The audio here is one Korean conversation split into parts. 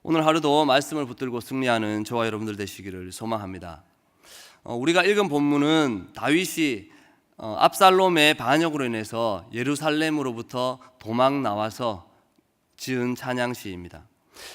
오늘 하루도 말씀을 붙들고 승리하는 저와 여러분들 되시기를 소망합니다. 우리가 읽은 본문은 다윗이 압살롬의 반역으로 인해서 예루살렘으로부터 도망 나와서 지은 찬양시입니다.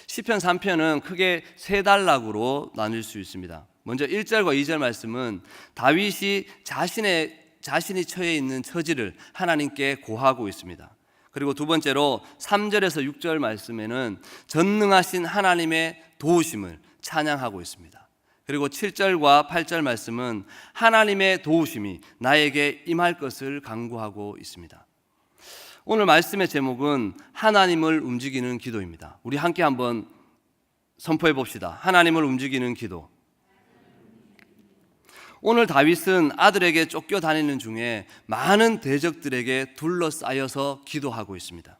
시편 3편은 크게 세 단락으로 나눌 수 있습니다. 먼저 1절과 2절 말씀은 다윗이 자신이 처해 있는 처지를 하나님께 고하고 있습니다. 그리고 두 번째로 3절에서 6절 말씀에는 전능하신 하나님의 도우심을 찬양하고 있습니다. 그리고 7절과 8절 말씀은 하나님의 도우심이 나에게 임할 것을 간구하고 있습니다. 오늘 말씀의 제목은 하나님을 움직이는 기도입니다. 우리 함께 한번 선포해 봅시다. 하나님을 움직이는 기도. 오늘 다윗은 아들에게 쫓겨다니는 중에 많은 대적들에게 둘러싸여서 기도하고 있습니다.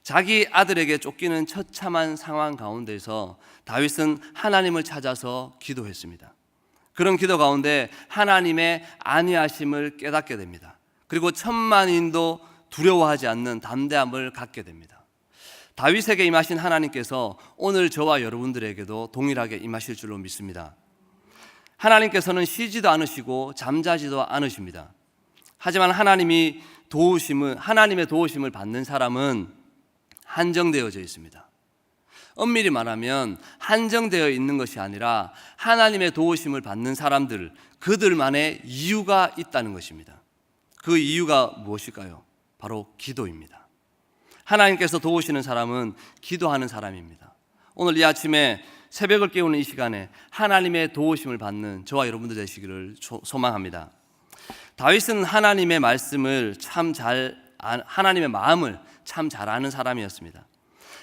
자기 아들에게 쫓기는 처참한 상황 가운데서 다윗은 하나님을 찾아서 기도했습니다. 그런 기도 가운데 하나님의 안위하심을 깨닫게 됩니다. 그리고 천만인도 두려워하지 않는 담대함을 갖게 됩니다. 다윗에게 임하신 하나님께서 오늘 저와 여러분들에게도 동일하게 임하실 줄로 믿습니다. 하나님께서는 쉬지도 않으시고 잠자지도 않으십니다. 하지만 하나님의 도우심을 받는 사람은 한정되어져 있습니다. 엄밀히 말하면 한정되어 있는 것이 아니라 하나님의 도우심을 받는 사람들, 그들만의 이유가 있다는 것입니다. 그 이유가 무엇일까요? 바로 기도입니다. 하나님께서 도우시는 사람은 기도하는 사람입니다. 오늘 이 아침에 새벽을 깨우는 이 시간에 하나님의 도우심을 받는 저와 여러분들 되시기를 소망합니다. 다윗은 하나님의 마음을 참 잘 아는 사람이었습니다.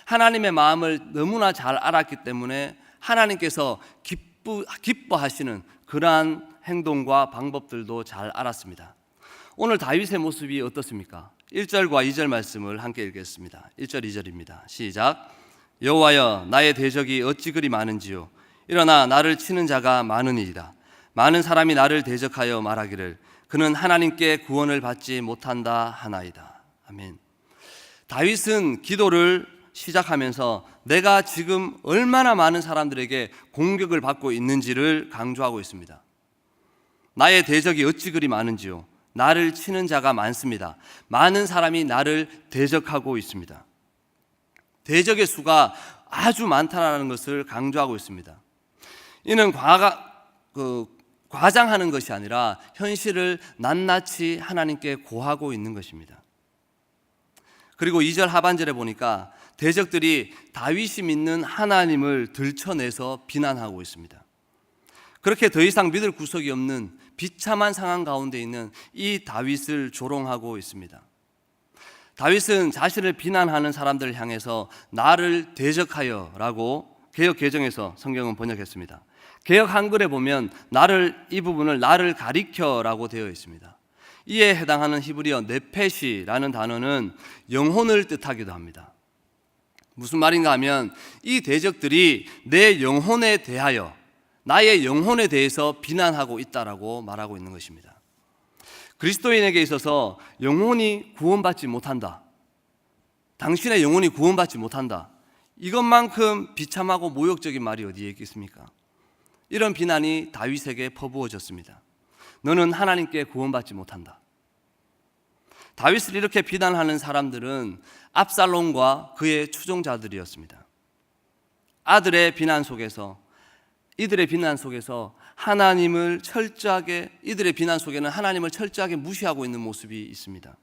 하나님의 마음을 너무나 잘 알았기 때문에 하나님께서 기뻐하시는 그러한 행동과 방법들도 잘 알았습니다. 오늘 다윗의 모습이 어떻습니까? 1절과 2절 말씀을 함께 읽겠습니다. 1절 2절입니다. 시작. 여호와여, 나의 대적이 어찌 그리 많은지요. 일어나 나를 치는 자가 많으니이다. 많은 사람이 나를 대적하여 말하기를 그는 하나님께 구원을 받지 못한다 하나이다. 아멘. 다윗은 기도를 시작하면서 내가 지금 얼마나 많은 사람들에게 공격을 받고 있는지를 강조하고 있습니다. 나의 대적이 어찌 그리 많은지요. 나를 치는 자가 많습니다. 많은 사람이 나를 대적하고 있습니다. 대적의 수가 아주 많다는 것을 강조하고 있습니다. 이는 과장하는 것이 아니라 현실을 낱낱이 하나님께 고하고 있는 것입니다. 그리고 2절 하반절에 보니까 대적들이 다윗이 믿는 하나님을 들춰내서 비난하고 있습니다. 그렇게 더 이상 믿을 구석이 없는 비참한 상황 가운데 있는 이 다윗을 조롱하고 있습니다. 다윗은 자신을 비난하는 사람들을 향해서 나를 대적하여 라고 개역 개정에서 성경은 번역했습니다. 개역 한글에 보면 이 부분을 나를 가리켜 라고 되어 있습니다. 이에 해당하는 히브리어 네페시라는 단어는 영혼을 뜻하기도 합니다. 무슨 말인가 하면 이 대적들이 내 영혼에 대하여 나의 영혼에 대해서 비난하고 있다라고 말하고 있는 것입니다. 그리스도인에게 있어서 영혼이 구원받지 못한다, 당신의 영혼이 구원받지 못한다, 이것만큼 비참하고 모욕적인 말이 어디에 있겠습니까? 이런 비난이 다윗에게 퍼부어졌습니다. 너는 하나님께 구원받지 못한다. 다윗을 이렇게 비난하는 사람들은 압살롬과 그의 추종자들이었습니다. 이들의 비난 속에서 이들의 비난 속에는 하나님을 철저하게 무시하고 있는 모습이 있습니다.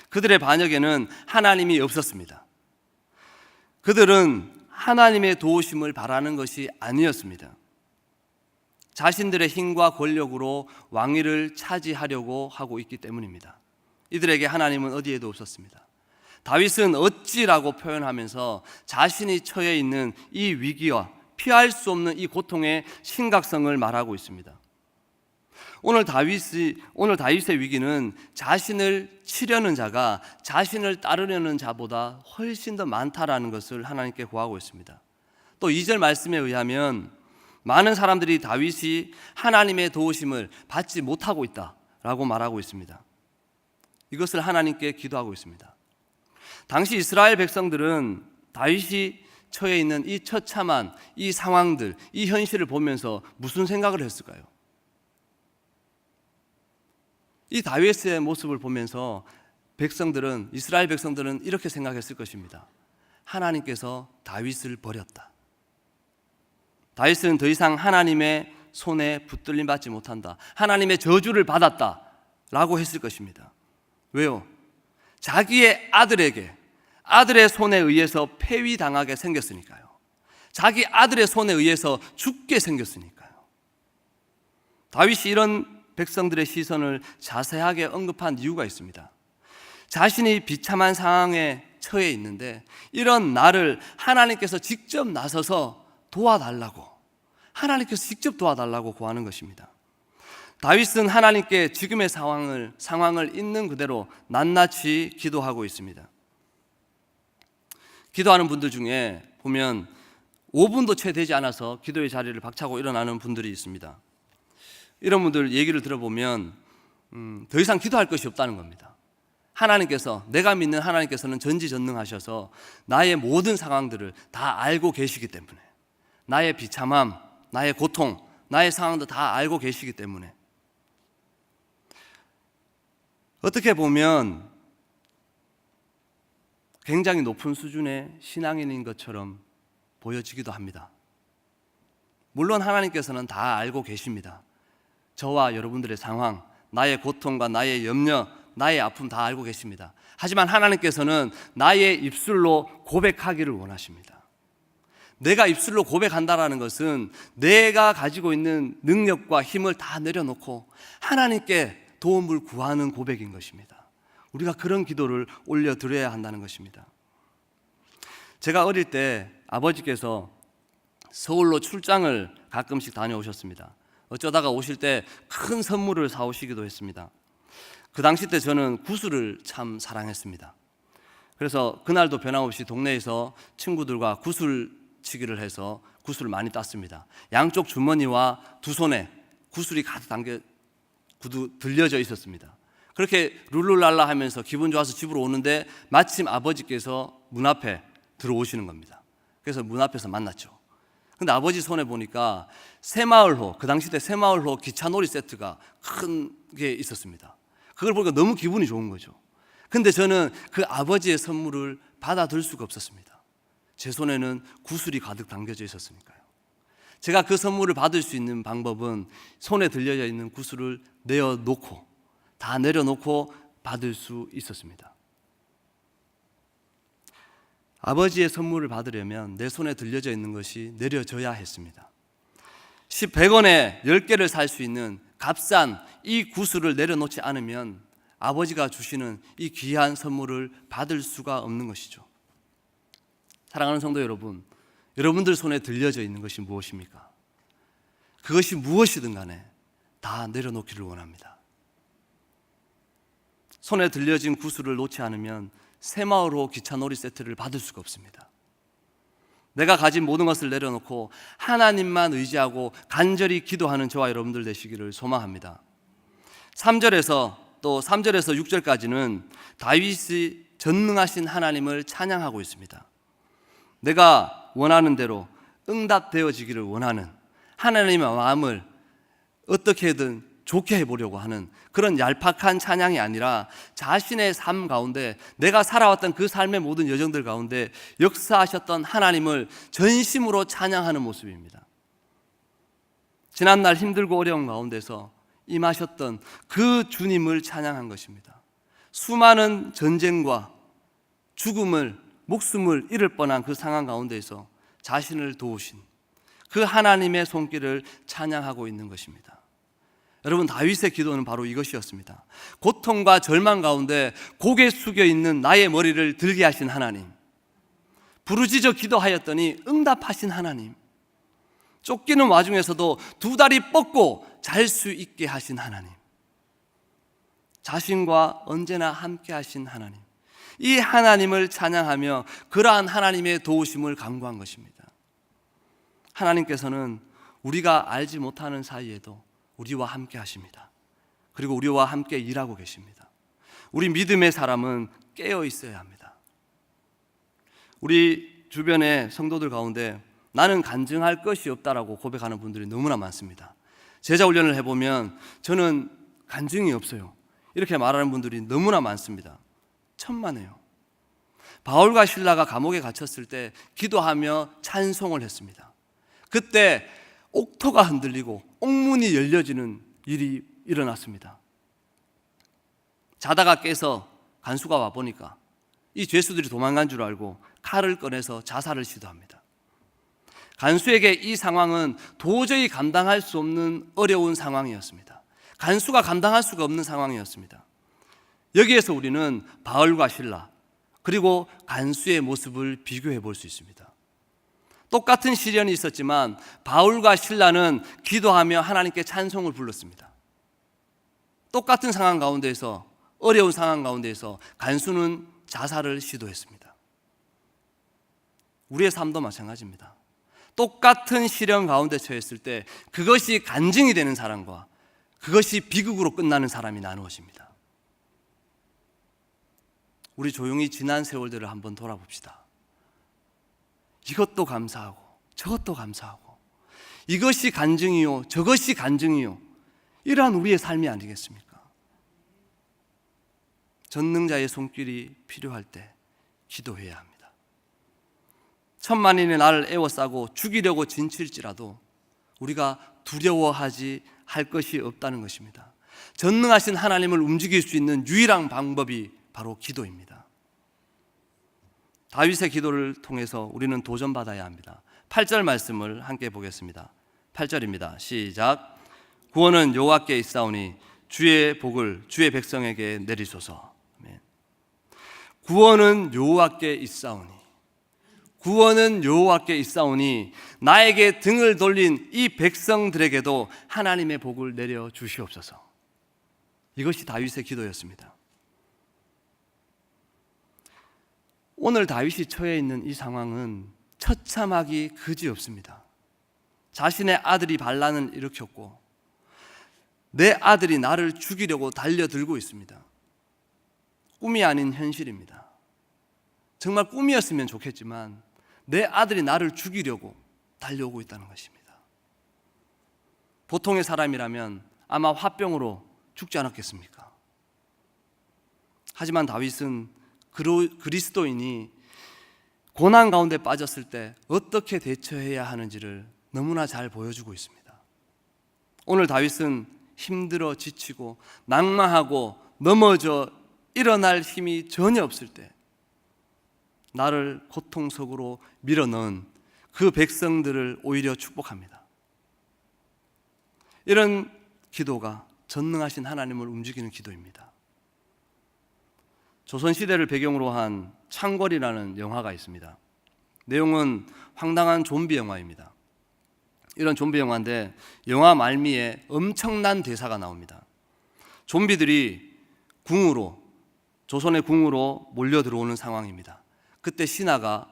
그들의 반역에는 하나님이 없었습니다. 그들은 하나님의 도우심을 바라는 것이 아니었습니다. 자신들의 힘과 권력으로 왕위를 차지하려고 하고 있기 때문입니다. 이들에게 하나님은 어디에도 없었습니다. 다윗은 어찌라고 표현하면서 자신이 처해 있는 이 위기와 피할 수 없는 이 고통의 심각성을 말하고 있습니다. 오늘 다윗의 위기는 자신을 치려는 자가 자신을 따르려는 자보다 훨씬 더 많다라는 것을 하나님께 구하고 있습니다. 또 2절 말씀에 의하면 많은 사람들이 다윗이 하나님의 도우심을 받지 못하고 있다라고 말하고 있습니다. 이것을 하나님께 기도하고 있습니다. 당시 이스라엘 백성들은 다윗이 처해 있는 이 처참한 이 상황들, 이 현실을 보면서 무슨 생각을 했을까요? 이 다윗의 모습을 보면서 이스라엘 백성들은 이렇게 생각했을 것입니다. 하나님께서 다윗을 버렸다. 다윗은 더 이상 하나님의 손에 붙들림 받지 못한다. 하나님의 저주를 받았다 라고 했을 것입니다. 왜요? 자기의 아들의 손에 의해서 폐위당하게 생겼으니까요. 자기 아들의 손에 의해서 죽게 생겼으니까요. 다윗이 이런 백성들의 시선을 자세하게 언급한 이유가 있습니다. 자신이 비참한 상황에 처해 있는데 이런 나를 하나님께서 직접 나서서 하나님께서 직접 도와달라고 구하는 것입니다. 다윗은 하나님께 지금의 상황을 있는 그대로 낱낱이 기도하고 있습니다. 기도하는 분들 중에 보면 5분도 채 되지 않아서 기도의 자리를 박차고 일어나는 분들이 있습니다. 이런 분들 얘기를 들어보면 더 이상 기도할 것이 없다는 겁니다. 내가 믿는 하나님께서는 전지전능하셔서 나의 모든 상황들을 다 알고 계시기 때문에, 나의 비참함, 나의 고통, 나의 상황도 다 알고 계시기 때문에, 어떻게 보면 굉장히 높은 수준의 신앙인인 것처럼 보여지기도 합니다. 물론 하나님께서는 다 알고 계십니다. 저와 여러분들의 상황, 나의 고통과 나의 염려, 나의 아픔 다 알고 계십니다. 하지만 하나님께서는 나의 입술로 고백하기를 원하십니다. 내가 입술로 고백한다라는 것은 내가 가지고 있는 능력과 힘을 다 내려놓고 하나님께 도움을 구하는 고백인 것입니다. 우리가 그런 기도를 올려드려야 한다는 것입니다. 제가 어릴 때 아버지께서 서울로 출장을 가끔씩 다녀오셨습니다. 어쩌다가 오실 때 큰 선물을 사오시기도 했습니다. 그 당시 때 저는 구슬을 참 사랑했습니다. 그래서 그날도 변함없이 동네에서 친구들과 구슬치기를 해서 구슬을 많이 땄습니다. 양쪽 주머니와 두 손에 구슬이 가득 들려져 있었습니다. 그렇게 룰루랄라 하면서 기분 좋아서 집으로 오는데 마침 아버지께서 문 앞에 들어오시는 겁니다. 그래서 문 앞에서 만났죠. 근데 아버지 손에 보니까 새마을호, 그 당시 때 새마을호 기차놀이 세트가 큰 게 있었습니다. 그걸 보니까 너무 기분이 좋은 거죠. 근데 저는 그 아버지의 선물을 받아들 수가 없었습니다. 제 손에는 구슬이 가득 담겨져 있었으니까요. 제가 그 선물을 받을 수 있는 방법은 손에 들려져 있는 구슬을 다 내려놓고 받을 수 있었습니다. 아버지의 선물을 받으려면 내 손에 들려져 있는 것이 내려져야 했습니다. 100원에 10개를 살 수 있는 값싼 이 구슬을 내려놓지 않으면 아버지가 주시는 이 귀한 선물을 받을 수가 없는 것이죠. 사랑하는 성도 여러분, 여러분들 손에 들려져 있는 것이 무엇입니까? 그것이 무엇이든 간에 다 내려놓기를 원합니다. 손에 들려진 구슬을 놓지 않으면 새마을호 기차놀이 세트를 받을 수가 없습니다. 내가 가진 모든 것을 내려놓고 하나님만 의지하고 간절히 기도하는 저와 여러분들 되시기를 소망합니다. 3절에서 6절까지는 다윗이 전능하신 하나님을 찬양하고 있습니다. 내가 원하는 대로 응답되어지기를 원하는 하나님의 마음을 어떻게든 좋게 해보려고 하는 그런 얄팍한 찬양이 아니라 자신의 삶 가운데, 내가 살아왔던 그 삶의 모든 여정들 가운데 역사하셨던 하나님을 전심으로 찬양하는 모습입니다. 지난날 힘들고 어려운 가운데서 임하셨던 그 주님을 찬양한 것입니다. 수많은 전쟁과 목숨을 잃을 뻔한 그 상황 가운데서 자신을 도우신 그 하나님의 손길을 찬양하고 있는 것입니다. 여러분, 다윗의 기도는 바로 이것이었습니다. 고통과 절망 가운데 고개 숙여 있는 나의 머리를 들게 하신 하나님, 부르짖어 기도하였더니 응답하신 하나님, 쫓기는 와중에서도 두 다리 뻗고 잘 수 있게 하신 하나님, 자신과 언제나 함께 하신 하나님, 이 하나님을 찬양하며 그러한 하나님의 도우심을 간구한 것입니다. 하나님께서는 우리가 알지 못하는 사이에도 우리와 함께 하십니다. 그리고 우리와 함께 일하고 계십니다. 우리 믿음의 사람은 깨어 있어야 합니다. 우리 주변의 성도들 가운데 나는 간증할 것이 없다라고 고백하는 분들이 너무나 많습니다. 제자 훈련을 해보면 저는 간증이 없어요, 이렇게 말하는 분들이 너무나 많습니다. 천만에요. 바울과 실라가 감옥에 갇혔을 때 기도하며 찬송을 했습니다. 그때 옥토가 흔들리고 옥문이 열려지는 일이 일어났습니다. 자다가 깨서 간수가 와보니까 이 죄수들이 도망간 줄 알고 칼을 꺼내서 자살을 시도합니다. 간수에게 이 상황은 도저히 감당할 수 없는 어려운 상황이었습니다. 간수가 감당할 수가 없는 상황이었습니다. 여기에서 우리는 바울과 실라 그리고 간수의 모습을 비교해 볼 수 있습니다. 똑같은 시련이 있었지만 바울과 실라는 기도하며 하나님께 찬송을 불렀습니다. 똑같은 상황 가운데에서, 어려운 상황 가운데에서 간수는 자살을 시도했습니다. 우리의 삶도 마찬가지입니다. 똑같은 시련 가운데 처했을 때 그것이 간증이 되는 사람과 그것이 비극으로 끝나는 사람이 나누어집니다. 우리 조용히 지난 세월들을 한번 돌아봅시다. 이것도 감사하고 저것도 감사하고 이것이 간증이요 저것이 간증이요, 이러한 우리의 삶이 아니겠습니까? 전능자의 손길이 필요할 때 기도해야 합니다. 천만인의 나를 애워싸고 죽이려고 진칠지라도 우리가 두려워하지 할 것이 없다는 것입니다. 전능하신 하나님을 움직일 수 있는 유일한 방법이 바로 기도입니다. 다윗의 기도를 통해서 우리는 도전받아야 합니다. 8절 말씀을 함께 보겠습니다. 8절입니다. 시작. 구원은 여호와께 있사오니 주의 복을 주의 백성에게 내리소서. 아멘. 구원은 여호와께 있사오니, 구원은 여호와께 있사오니 나에게 등을 돌린 이 백성들에게도 하나님의 복을 내려 주시옵소서. 이것이 다윗의 기도였습니다. 오늘 다윗이 처해 있는 이 상황은 처참하기 그지없습니다. 자신의 아들이 반란을 일으켰고 내 아들이 나를 죽이려고 달려들고 있습니다. 꿈이 아닌 현실입니다. 정말 꿈이었으면 좋겠지만 내 아들이 나를 죽이려고 달려오고 있다는 것입니다. 보통의 사람이라면 아마 화병으로 죽지 않았겠습니까? 하지만 다윗은 그리스도인이 고난 가운데 빠졌을 때 어떻게 대처해야 하는지를 너무나 잘 보여주고 있습니다. 오늘 다윗은 힘들어 지치고 낙마하고 넘어져 일어날 힘이 전혀 없을 때 나를 고통 속으로 밀어넣은 그 백성들을 오히려 축복합니다. 이런 기도가 전능하신 하나님을 움직이는 기도입니다. 조선시대를 배경으로 한 창궐이라는 영화가 있습니다. 내용은 황당한 좀비 영화입니다. 이런 좀비 영화인데 영화 말미에 엄청난 대사가 나옵니다. 좀비들이 궁으로, 조선의 궁으로 몰려 들어오는 상황입니다. 그때 신하가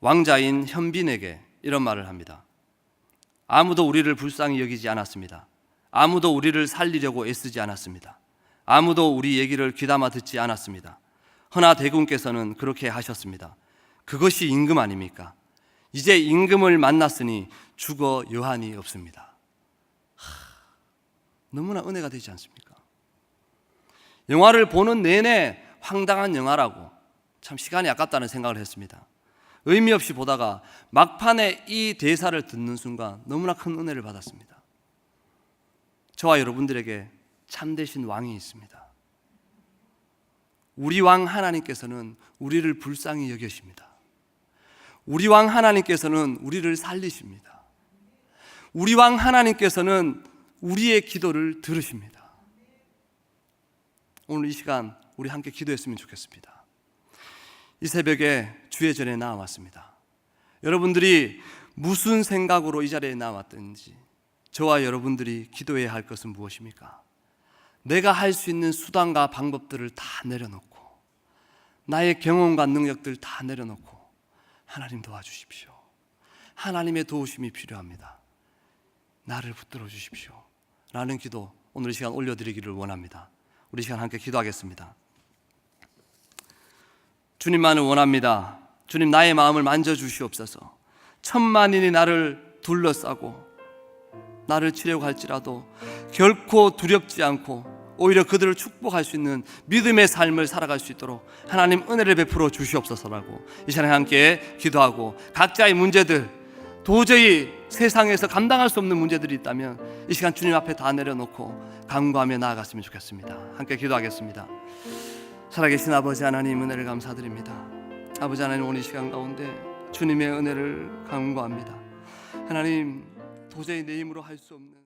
왕자인 현빈에게 이런 말을 합니다. 아무도 우리를 불쌍히 여기지 않았습니다. 아무도 우리를 살리려고 애쓰지 않았습니다. 아무도 우리 얘기를 귀담아 듣지 않았습니다. 허나 대군께서는 그렇게 하셨습니다. 그것이 임금 아닙니까? 이제 임금을 만났으니 죽어 여한이 없습니다. 너무나 은혜가 되지 않습니까? 영화를 보는 내내 황당한 영화라고 참 시간이 아깝다는 생각을 했습니다. 의미 없이 보다가 막판에 이 대사를 듣는 순간 너무나 큰 은혜를 받았습니다. 저와 여러분들에게 참되신 왕이 있습니다. 우리 왕 하나님께서는 우리를 불쌍히 여기십니다. 우리 왕 하나님께서는 우리를 살리십니다. 우리 왕 하나님께서는 우리의 기도를 들으십니다. 오늘 이 시간 우리 함께 기도했으면 좋겠습니다. 이 새벽에 주의 전에 나와왔습니다. 여러분들이 무슨 생각으로 이 자리에 나왔든지 저와 여러분들이 기도해야 할 것은 무엇입니까? 내가 할 수 있는 수단과 방법들을 다 내려놓고 나의 경험과 능력들 다 내려놓고 하나님 도와주십시오. 하나님의 도우심이 필요합니다. 나를 붙들어 주십시오. 라는 기도 오늘 이 시간 올려드리기를 원합니다. 우리 시간 함께 기도하겠습니다. 주님만을 원합니다. 주님, 나의 마음을 만져주시옵소서. 천만인이 나를 둘러싸고 나를 치려고 할지라도 결코 두렵지 않고 오히려 그들을 축복할 수 있는 믿음의 삶을 살아갈 수 있도록 하나님 은혜를 베풀어 주시옵소서라고 이 시간에 함께 기도하고, 각자의 문제들, 도저히 세상에서 감당할 수 없는 문제들이 있다면 이 시간 주님 앞에 다 내려놓고 간구하며 나아갔으면 좋겠습니다. 함께 기도하겠습니다. 살아계신 아버지 하나님, 은혜를 감사드립니다. 아버지 하나님, 오늘 이 시간 가운데 주님의 은혜를 간구합니다. 하나님, 도저히 내 힘으로 할 수 없는